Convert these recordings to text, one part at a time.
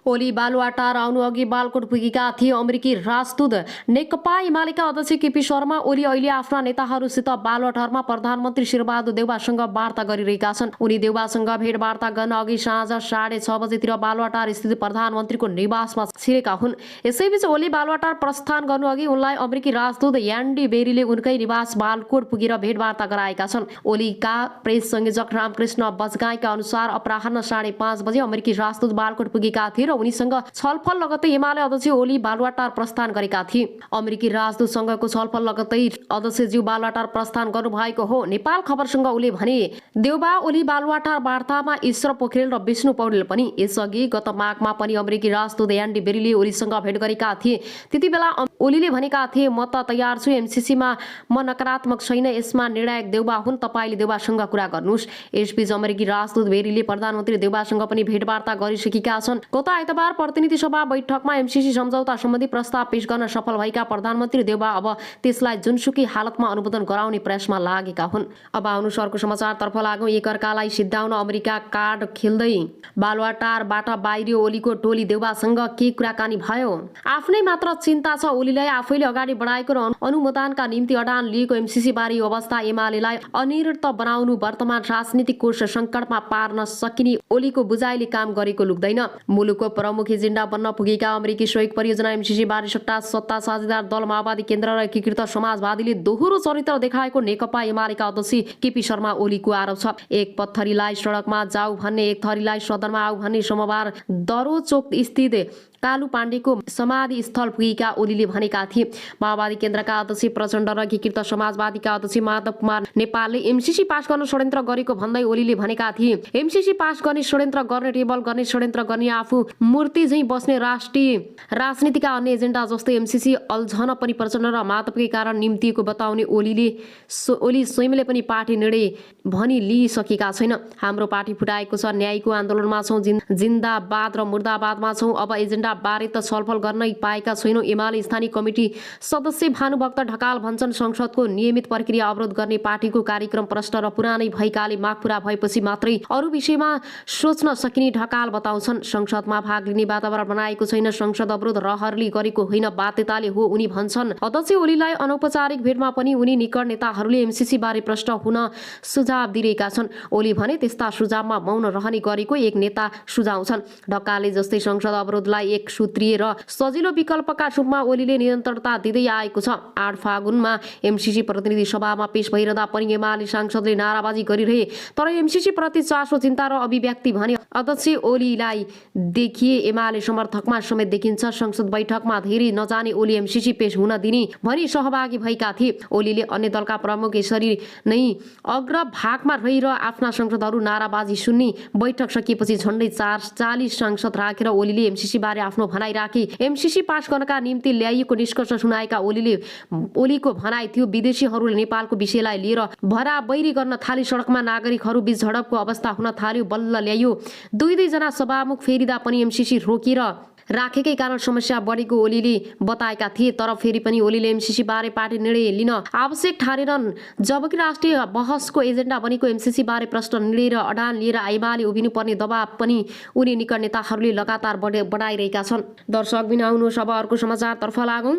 ओली बालुवाटार आउनु अघि बालकोट पुगेका थिए अमेरिकी राजदूत नेकपा एमालेका अध्यक्ष केपी शर्मा ओली अहिले आफ्ना नेताहरूसित बालुवाटारमा प्रधानमन्त्री शेरबहादुर देउवासँग वार्ता गरिरहेका छन्। उनी देउवासँग भेटवार्ता गर्न अघि साँझ 6:30 बजेतिर बालुवाटार स्थित प्रधानमन्त्रीको निवासमा छिरेका हुन्। यसैबीच ओली बालुवाटार प्रस्थान गर्नु अघि उनलाई अमेरिकी राजदूत यान्डी बेरीले उनकै निवास बालकोट पुगेर भेटवार्ता गराएका छन्। ओलीका प्रेस संयोजक रामकृष्ण बजगाईका अनुसार अपराह्न 5:30 बजे अमेरिकी राजदूत बालकोट पुगेका थिए र उनीसँग छलफल लगत्तै एमाले अध्यक्ष ओली बालुवाटार प्रस्थान गरेका थिए। अमेरिकी राजदूतसँगको छलफल लगत्तै अध्यक्षज्यू बालुवाटार प्रस्थान गर्नुभएको हो। नेपाल खबरसँग उले भने देउबा ओली बालुवाटार वार्तामा ईश्वर पोखरेल र विष्णु पौडेल पनि। यसअघि गत माघमा पनि अमेरिकी राजदूत यान्डी बेरीले ओलीसँग भेट गरेका थिए। त्यति बेला ओलीले भनेका थिए, म त तयार छु, एमसीसीमा म नकारात्मक छैन, यसमा निर्णायक देउबा हुन्, तपाईँले देउबासँग कुरा गर्नुहोस्। यसबीच अमेरिकी राजदूत बेरीले प्रधानमन्त्री देउबासँग पनि भेटवार्ता गरिसकेका छन्। गत आइतबार प्रतिनिधि सभा बैठकमा एमसीसी सम्झौता सम्बन्धी प्रस्ताव पेश गर्न सफल भएका प्रधानमन्त्री देउबा अब त्यसलाई जुनसुकै हालतमा अनुमोदन गराउने प्रयासमा लागेका हुन्। अब आउनुहोस् अर्को समाचारतर्फ लागौँ। एकअर्कालाई सिद्धाउन अमेरिका कार्ड खेल्दै बालुवाटारबाट बाहिरियो ओलीको टोली। देउबासँग के कुराकानी भयो? आफ्नै मात्र चिन्ता छ। ओलीलाई आफैले अगाडि बढाएको र अनुमोदनका निम्ति अडान लिएको एमसीसी बारे अवस्था एमालेलाई अनिर्त बनाउनु वर्तमान राजनीतिक कोष सङ्कटमा पार्न सकिने ओलीको बुझाइले काम गरेको लुक्दैन। मुलुकको प्रमुख एजेन्डा बन्न पुगेका अमेरिकी सहयोग परियोजना एमसीसी बारे सत्ता साझेदार दल माओवादी केन्द्र र एकीकृत समाजवादीले दोहोरो चरित्र देखाएको नेकपा एमालेका अध्यक्ष केपी शर्मा ओलीको आरोप छ। एक पत्थरीलाई सडकमा जाऊ भन्ने, एक थरीलाई सदनमा आऊ भन्ने सोमबार दरोचोक स्थित कालु पाण्डेको समाधि स्थल पुगेका ओलीले भनेका थिए। माओवादी केन्द्रका अध्यक्ष प्रचण्ड र एकीकृत समाजवादीका अध्यक्ष माधव कुमार नेपालले एमसीसी पास गर्न षड्यन्त्र गरेको भन्दै ओलीले भनेका थिए, एमसीसी पास गर्ने षड्यन्त्र गर्ने, टेबल गर्ने षड्यन्त्र गर्ने, आफू मूर्ति झैं बस्ने राष्ट्रिय राजनीतिका अन्य एजेन्डा जस्तै एमसीसी अल्झन पनि प्रचण्ड र माधवकै कारण निम्तिएको बताउने ओली स्वयंले पनि पार्टी निर्णय भनी लिइसकेका छैन। हाम्रो पार्टी फुटाएको छ, न्यायको आन्दोलनमा छौँ, जिन्दाबाद र मुर्दाबादमा छौँ। अब एजेन्डा बारे त छलफल गर्नै पाएका छैनौँ। एमाले स्थानीय कमिटी सदस्य भानुभक्त ढकाल भन्छन्, संसदको नियमित प्रक्रिया अवरोध गर्ने पार्टीको कार्यक्रम प्रष्ट र पुरानै भएकाले माग पूरा भएपछि मात्रै अरू विषयमा सोच्न सकिने ढकाल बताउँछन्। संसदमा भाग लिने वातावरण बनाएको छैन, संसद अवरोध रहरले गरेको होइन, बाध्यताले हो उनी भन्छन्। अध्यक्ष ओलीलाई अनौपचारिक भेटमा पनि उनी निकट नेताहरूले एमसीसी बारे प्रष्ट हुन सुझाव दिएका छन्। ओली भने त्यस्ता सुझावमा मौन रहने गरेको एक नेता सुझाउँछन्। ढकालले जस्तै संसद अवरोधलाई एक सूत्रीय र सजिलो विकल्पका रूपमा ओलीले निरन्तरता दिँदै आएको छ। 8 फागुनमा एमसीसी प्रतिनिधि सभामा पेश भइरहँदा पनि एमाले सांसदले नाराबाजी गरिरहे, तर एमसीसी प्रति चासो, चिन्ता र अभिव्यक्ति भने अध्यक्ष ओलीलाई देखिए। एमाले समर्थकमा समेत देखिन्छ। संसद बैठकमा धेरै नजाने ओली एमसीसी पेश हुन दिने भनी सहभागी भएका थिए। ओलीले अन्य दलका प्रमुख यसरी नै अग्रभागमा रहेर आफ्ना सांसदहरू नाराबाजी सुन्ने। बैठक सकिएपछि झन्डै 40 सांसद राखेर ओलीले एमसीसी बारे आफ्नो भनाइ राखे। एमसीसी पास गर्नका निम्ति ल्याइएको निष्कर्ष सुनाएका ओलीको भनाइ थियो, विदेशीहरूले नेपालको विषयलाई लिएर भराबैरी गर्न थाले, सडकमा नागरिकहरू बीच झडपको अवस्था हुन थाल्यो, बल्ल ल्याइयो। दुई जना सभामुख फेरिदा पनि एमसीसी रोकेर राखेकै कारण समस्या बढेको ओलीले बताएका थिए। तर फेरि पनि ओलीले एमसीसी बारे पार्टी निर्णय लिन आवश्यक ठानेनन्। जबकि राष्ट्रिय बहसको एजेन्डा बनेको एमसीसी बारे प्रश्न निर्णय र अडान लिएर एमाले उभिनुपर्ने दबाब पनि उनी निकट नेताहरूले लगातार बढाइरहेका छन्। दर्शक बिन आउनुहोस् अब अर्को समाचारतर्फ लागौँ।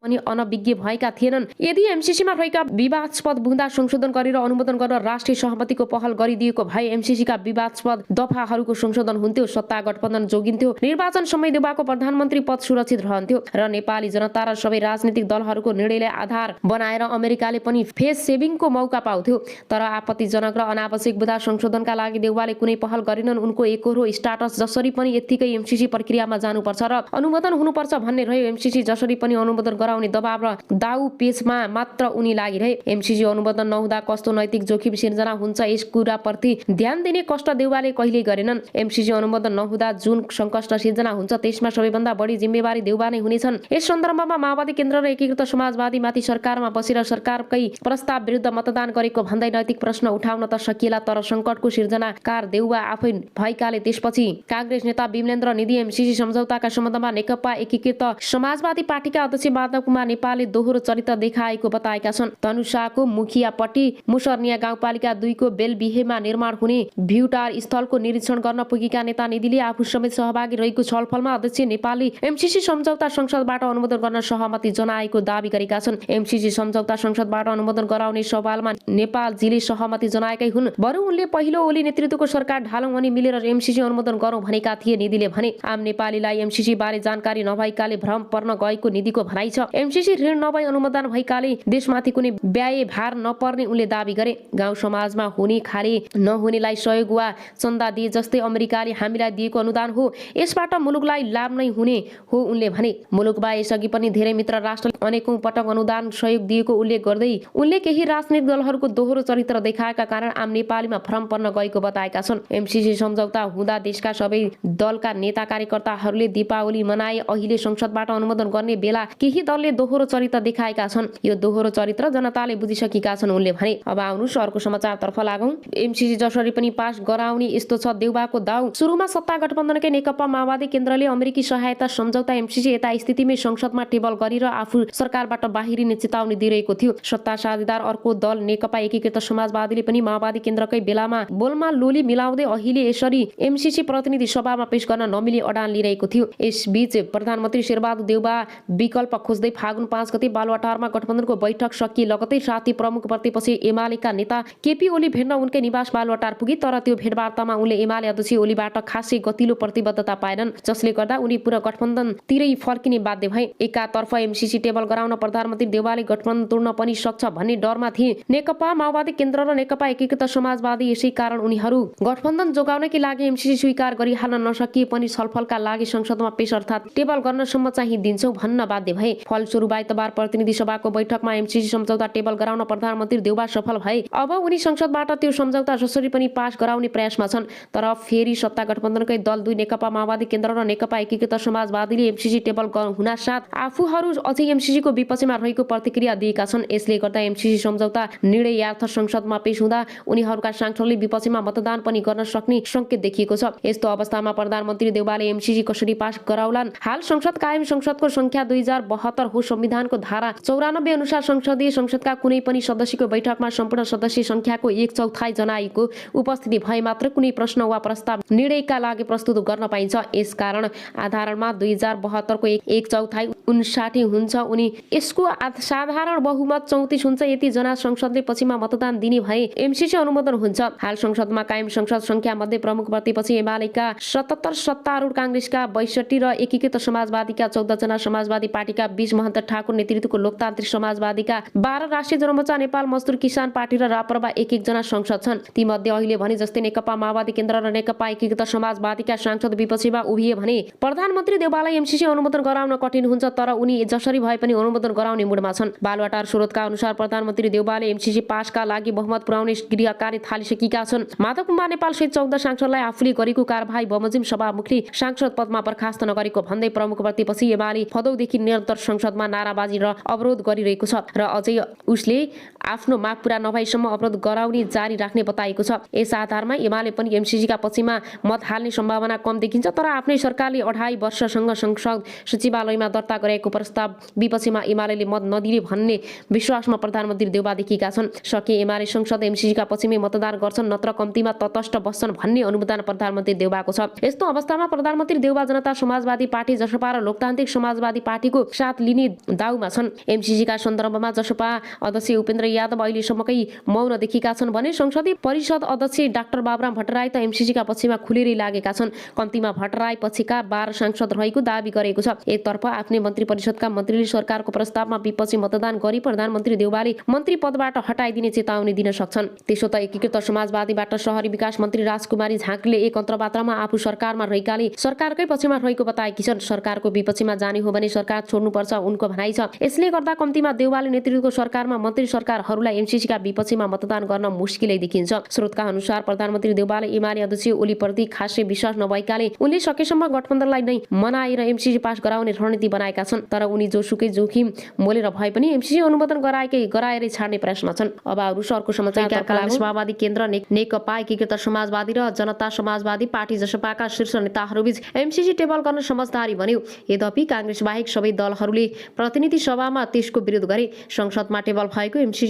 पनि अनभिज्ञ भएका थिएनन्। यदि एमसीसीमा रहेका विवादास्पद बुँदा संशोधन गरेर अनुमोदन गर्न राष्ट्रिय सहमतिको पहल गरिदिएको भए एमसीसीका विवादास्पद दफाहरूको संशोधन हुन्थ्यो, सत्ता गठबन्धन जोगिन्थ्यो, निर्वाचन समय देउबाको प्रधानमन्त्री पद सुरक्षित रहन्थ्यो र नेपाली जनता र सबै राजनीतिक दलहरूको निर्णयलाई आधार बनाएर अमेरिकाले पनि फेस सेभिङको मौका पाउँथ्यो। तर आपत्तिजनक र अनावश्यक बुँदा संशोधनका लागि देउबाले कुनै पहल गरेनन्। उनको एकहोरो स्टाटस जसरी पनि यत्तिकै एमसीसी प्रक्रियामा जानुपर्छ र अनुमोदन हुनुपर्छ भन्ने रह्यो। एमसीसी जसरी पनि अनुमोदन गराउने दबाब र दाउ पेचमा मात्र उनी लागिरहे। एमसीसी अनुमोदन नहुँदा कस्तो नैतिक जोखिम सिर्जना हुन्छ यस कुराप्रति ध्यान दिने कष्ट देउबाले कहिल्यै गरेनन्। एमसीसी अनुमोदन नहुँदा जुन सङ्कष्ट सिर्जना हुन्छ त्यसमा सबैभन्दा बढी जिम्मेवारी देउबा नै हुनेछन्। यस सन्दर्भमा माओवादी केन्द्र र एकीकृत समाजवादीमाथि सरकारमा बसेर सरकारकै प्रस्ताव विरुद्ध मतदान गरेको भन्दै नैतिक प्रश्न उठाउन त सकिएला, तर सङ्कटको सिर्जनाकार देउबा आफै भएकाले त्यसपछि काङ्ग्रेस नेता विमलेन्द्र निधि एमसीसी सम्झौताका सम्बन्धमा नेकपा एकीकृत समाजवादी पार्टीका अध्यक्ष माधव कुमार नेपालले दोहोरो चरित्र देखाएको बताएका छन्। धनुषाको मुखियापट्टि मुसर्निया गाउँपालिका 2 को बेलबिहेमा निर्माण हुने भ्यूटार स्थलको निरीक्षण गर्न पुगेका नेता निधिले आफू समेत सहभागी रहेको छलफलमा अध्यक्ष नेपालले एमसीसी सम्झौता संसदबाट अनुमोदन गर्न सहमति जनाएको दावी गरेका छन्। एमसीसी सम्झौता संसदबाट अनुमोदन गराउने सवालमा नेपालजीले सहमति जनाएकै हुन्। बरु उनले पहिलो ओली नेतृत्वको सरकार ढालौं अनि मिलेर एमसीसी अनुमोदन गरौं भनेका थिए। निधिले भने आम नेपालीलाई एमसीसी बारे जानकारी नभएकाले भ्रम पर्न गएको निधिको भनाइ छ। एमसीसी ऋण नभई अनुमोदन भएकाले देशमाथि कुनै व्यय भार नपर्ने उनले दावी गरे। गाउँ समाजमा हुने खाले नहुनेलाई सहयोग वा चन्दा दिए जस्तै अमेरिकाले हामीलाई दिएको अनुदान हो, यसबाट मुलुकलाई लाभ नै हुने हो उनले भने। मुलुकमा यसअघि पनि धेरै मित्र राष्ट्रले अनेकौं पटक अनुदान सहयोग दिएको उल्लेख गर्दै उनले केही राजनीतिक दलहरूको दोहोरो चरित्र देखाएका कारण आम नेपालीमा भ्रम पर्न गएको बताएका छन्। एमसीसी सम्झौता हुँदा देशका सबै दलका नेता कार्यकर्ताहरूले दीपावली मनाए। अहिले संसदबाट अनुमोदन गर्ने बेला केही दलले दोहोरो चरित्र देखाएका छन्। यो दोहोरो चरित्र जनताले बुझिसकेका छन् उनले भने। अब आउनुस् अर्को समाचारतर्फ लागौं। एमसीसी जसरी पनि पास गराउने यस्तो छ देउबाको दाउ। सुरुमा सत्ता गठबन्धनकै नेकपा माओवादी केन्द्रले अमेरिकी सहायता सम्झौता एमसीसी यता स्थितिमै संसदमा टेबल गरेर आफू सरकारबाट बाहिरिने चेतावनी दिइरहेको थियो। सत्ता साझेदार अर्को दल नेकपा एकीकृत समाजवादीले पनि माओवादी केन्द्रकै बेलामा बोलमा लोली मिलाउँदै अहिले यसरी एमसीसी प्रतिनिधि सभामा पेश गर्न नमिली अडान लिइरहेको थियो। यसबीच प्रधानमन्त्री शेरबहादुर देउबा विकल्प खोज्दै फागुन 5 गते बालुवाटारमा गठबन्धनको बैठक सकिए लगतै साथी प्रमुख प्रतिपक्षी एमालेका नेता केपी ओली भेट्न उनकै निवास बालुवाटार पुगे। तर त्यो भेटवार्तामा उनले एमाले अध्यक्ष ओलीबाट खासै गतिलो प्रतिबद्धता पाएनन्, जसले गर्दा उनी पुनः गठबन्धनतिरै फर्किने बाध्य भए। एकातर्फ एमसीसी टेबल गराउन प्रधानमन्त्री देउबाले गठबन्धन तोड्न पनि सक्छ भन्ने डरमा थिए नेकपा माओवादी केन्द्र र नेकपा एकीकृत समाजवादी। यसै कारण उनीहरू गठबन्धन जोगाउनकै लागि एमसीसी स्वीकार गरिहाल्न नसकिए पनि छलफलका लागि संसदमा पेश अर्थात् टेबल गर्नसम्म चाहिँ दिन्छौं भन्न बाध्य भए। फलस्वरूप आइतबार प्रतिनिधि सभाको बैठकमा एमसीसी सम्झौता टेबल गराउन प्रधानमन्त्री देउबा सफल भए। अब उनी संसदबाट त्यो सम्झौता जसरी पनि पास गराउने प्रयासमा छन्। तर फेरि सत्ता गठबन्धनकै दल 2 नेकपा माओवादी केन्द्र र नेकपा एकीकृत समाजवादीले एमसीसी टेबल हुनासाथ आफूहरू अझै एमसीसीको विपक्षमा रहेको प्रतिक्रिया दिएका छन्। यसले गर्दा एमसीसी सम्झौता निर्णयार्थ संसदमा पेश हुँदा उनीहरूका सांसदले विपक्षमा मतदान पनि गर्न सक्ने संकेत देखिएको छ। यस्तो अवस्थामा प्रधानमन्त्री देउबाले एमसीसी कसरी पास गराउलान्? हाल संसद कायम संसदको संख्या 2072 हो। संविधानको धारा 94 अनुसार संसदीय संसदका कुनै पनि सदस्यको बैठकमा सम्पूर्ण सदस्य संख्याको 1/4 जनाएको उपस्थिति भए मात्र कुनै प्रश्न वा प्रस्ताव निर्णयका लागि प्रस्तुत गर्न पाइन्छ। यसकारण आधारमा 2072 को 1/4 59 हुन्छ। उनी यसको साधारण बहुमत 34 हुन्छ। यति जना संसदले पछिमा मतदान दिने भए एमसीसी अनुमोदन हुन्छ। हाल संसदमा कायम संसद संख्या मध्ये प्रमुख प्रतिपक्षी एमालेका 77, सत्तारूढ कांग्रेसका 62 र एकीकृत समाजवादीका 14 जना, समाजवादी पार्टीका 20, महन्त ठाकुर नेतृत्वको लोकतान्त्रिक समाजवादीका 12, राष्ट्रिय जनमोर्चा, नेपाल मजदुर किसान पार्टी र राप्रपा 1 जना सांसद छन्। ती मध्ये अहिले भने जस्तै नेकपा माओवादी केन्द्र र नेकपा एकीकृत समाजवादीका सांसद विपक्षीमा उभिए भने प्रधानमन्त्री देउबालाई एमसीसी अनुमोदन गराउन कठिन हुन्छ। तर उनी जसरी भए पनि अनुमोदन गराउने मुडमा छन्। बालुवाटार स्रोतका अनुसार प्रधानमन्त्री देउबाले एमसीसी पासका लागि बहुमत पुर्याउने गृह कार्य थालिसकेका छन्। माधव कुमार नेपाल सहित 14 सांसदलाई आफूले गरेको कारबाही बमोजिम सभामुखले सांसद पदमा बर्खास्त नगरेको भन्दै प्रमुख प्रतिपक्षी एमाले फदौदेखि निरन्तर संसदमा नाराबाजी र अवरोध गरिरहेको छ र अझै उसले आफ्नो माग पूरा नभएसम्म अवरोध गराउने जारी राख्ने बताएको छ। यस आधारमा एमाले पनि एमसीसीका पक्षमा मत हाल्ने सम्भावना कम देखिन्छ। तर आफ्नै सरकारले 2.5 वर्षसँग संसद सचिवालयमा दर्ता गरेको प्रस्ताव विपक्षमा एमाले मत नदिने भन्ने विश्वासमा प्रधानमन्त्री देउबा देखिएका छन्। सके एमाले संसद एमसीसीका पक्षमै मतदान गर्छन्, नत्र कम्तीमा तटस्थ बस्छन् भन्ने अनुमोदन प्रधानमन्त्री देउबाको छ। यस्तो अवस्थामा प्रधानमन्त्री देउबा जनता समाजवादी पार्टी, जसपा र लोकतान्त्रिक समाजवादी पार्टीको साथ लिने दाउमा छन्। एमसीसीका सन्दर्भमा जसपा अध्यक्ष उपेन्द्र यादव अहिलेसम्मकै मौन देखिएका छन् भने संसदीय परिषद अध्यक्ष डाक्टर बाबुराम भट्टराई त एमसीसीका पक्षमा खुलेरै लागेका छन्। कम्तीमा भट्टराई पक्षका 12 सांसद रहेको दावी गरेको छ। एकतर्फ आफ्नै मन्त्री परिषदका मन्त्रीले सरकारको प्रस्तावमा विपक्षी मतदान गरी प्रधानमन्त्री देउबाले मन्त्री पदबाट हटाइदिने चेतावनी दिन सक्छन्। त्यसो त एकीकृत समाजवादीबाट शहरी विकास मन्त्री राजकुमारी झाँक्रीले एक अन्तर्वार्तामा आफू सरकारमा रहेकाले सरकारकै पक्षमा रहेको बताएकी छन्। सरकारको विपक्षीमा जाने हो भने सरकार छोड्नुपर्छ उनको भनाइ छ। यसले गर्दा कम्तीमा देउबाले नेतृत्वको सरकारमा मन्त्री सरकारहरूलाई एमसीसीका विपक्षीमा मतदान गर्न मुस्किलै देखिन्छ। स्रोतका अनुसार प्रधानमन्त्री देउबाले एमाले अध्यक्ष ओलीप्रति खासै विश्वास नभएकाले उनले सकेसम्म गठबन्धनलाई नै मनाएर एमसीसी पास गराउने रणनीति बनाएका छन्। तर उनी जोसुकै जोखिम मोलेर भए पनि एमसीसी अनुमोदन गराएरै छाड्ने प्रयासमा छन्। अब अरु सरको समाचार कांग्रेस माओवादी केन्द्र, नेकपा एकीकृत समाजवादी र जनता समाजवादी पार्टी जसपाका शीर्ष नेताहरूबीच एमसीसी टेबल गर्न समझदारी बन्यो। यद्यपि कांग्रेस बाहेक सबै दलहरूले प्रतिनिधि सभामा त्यसको विरोध गरे। संसदमा टेबल भएको एमसिसी